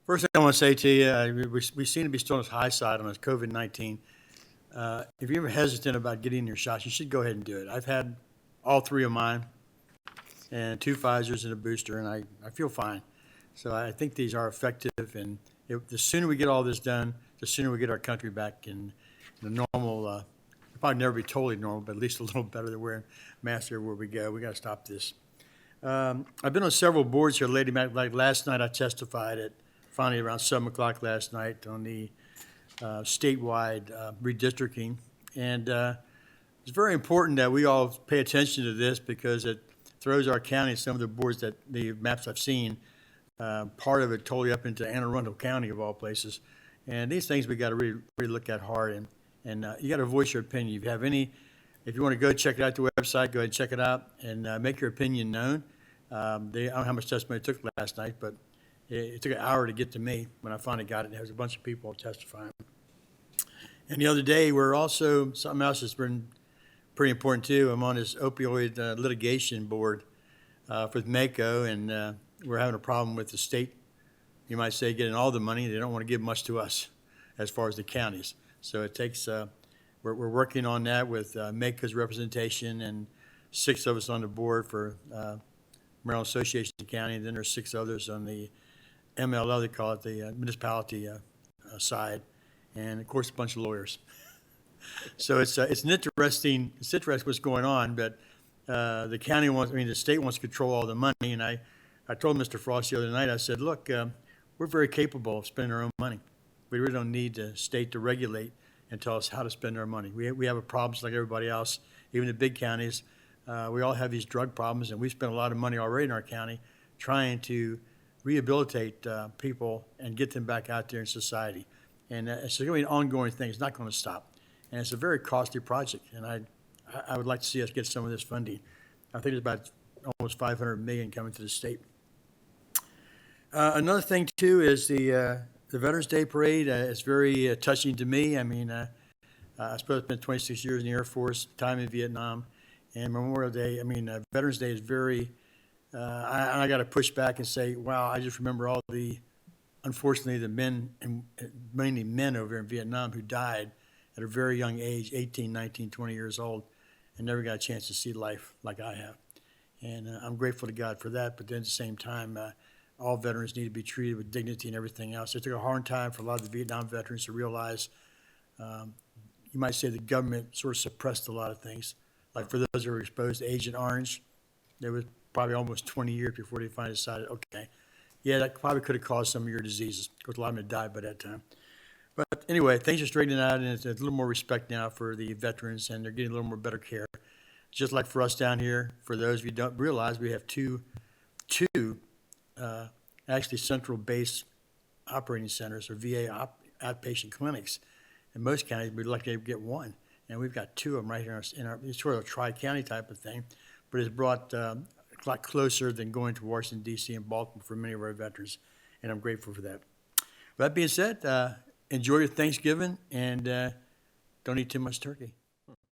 First thing I want to say to you, we seem to be still on the high side on this COVID-19. If you're ever hesitant about getting your shots, you should go ahead and do it. I've had all three of mine and two Pfizer's and a booster, and I feel fine. So I think these are effective, and the sooner we get all this done, the sooner we get our country back in the normal, probably never be totally normal, but at least a little better than wearing masks everywhere we go. We got to stop this. I've been on several boards here lately. Like last night, I testified at finally around 7 o'clock last night on the statewide redistricting. And it's very important that we all pay attention to this because it throws our county, some of the boards that the maps I've seen, part of it totally up into Anne Arundel County of all places. And these things we got to really look at hard. And you got to voice your opinion. If you want to go check it out, the website, go ahead and check it out and make your opinion known. I don't know how much testimony it took last night, but it took an hour to get to me when I finally got it. There was a bunch of people testifying. And the other day, something else that's been pretty important too. I'm on this opioid litigation board for MACO, and we're having a problem with the state, you might say, getting all the money. They don't want to give much to us as far as the counties. So it takes, we're working on that with MACO's representation and 6 of us on the board for Maryland Association of County, and then there's 6 others on the MLL, they call it, the municipality side, and of course a bunch of lawyers. So it's interesting what's going on, but the state wants to control all the money, and I told Mr. Frost the other night, I said, look, we're very capable of spending our own money. We really don't need the state to regulate and tell us how to spend our money. We have a problem just like everybody else, even the big counties. We all have these drug problems, and we spend a lot of money already in our county trying to rehabilitate people and get them back out there in society. And it's going to be an ongoing thing. It's not going to stop. And it's a very costly project, and I would like to see us get some of this funding. I think it's about almost $500 million coming to the state. Another thing, too, is the Veterans Day Parade. It's very touching to me. I mean, I suppose it's been 26 years in the Air Force, time in Vietnam, and Memorial Day. I mean, Veterans Day is very I got to push back and say, wow, I just remember unfortunately, the men, and mainly men over in Vietnam who died at a very young age, 18, 19, 20 years old, and never got a chance to see life like I have. And I'm grateful to God for that, but then at the same time, all veterans need to be treated with dignity and everything else. It took a hard time for a lot of the Vietnam veterans to realize, you might say the government sort of suppressed a lot of things. Like for those who were exposed to Agent Orange, there was probably almost 20 years before they finally decided, okay, yeah, that probably could have caused some of your diseases, because a lot of them had died by that time. But anyway, things are straightening out, and there's a little more respect now for the veterans, and they're getting a little more better care. Just like for us down here, for those of you who don't realize, we have two actually central base operating centers, or VA outpatient clinics. In most counties, we're lucky to get one, and we've got 2 of them right here in our it's sort of a tri-county type of thing, but it's brought a lot closer than going to Washington, D.C. and Baltimore for many of our veterans, and I'm grateful for that. With that being said, enjoy your Thanksgiving, and don't eat too much turkey.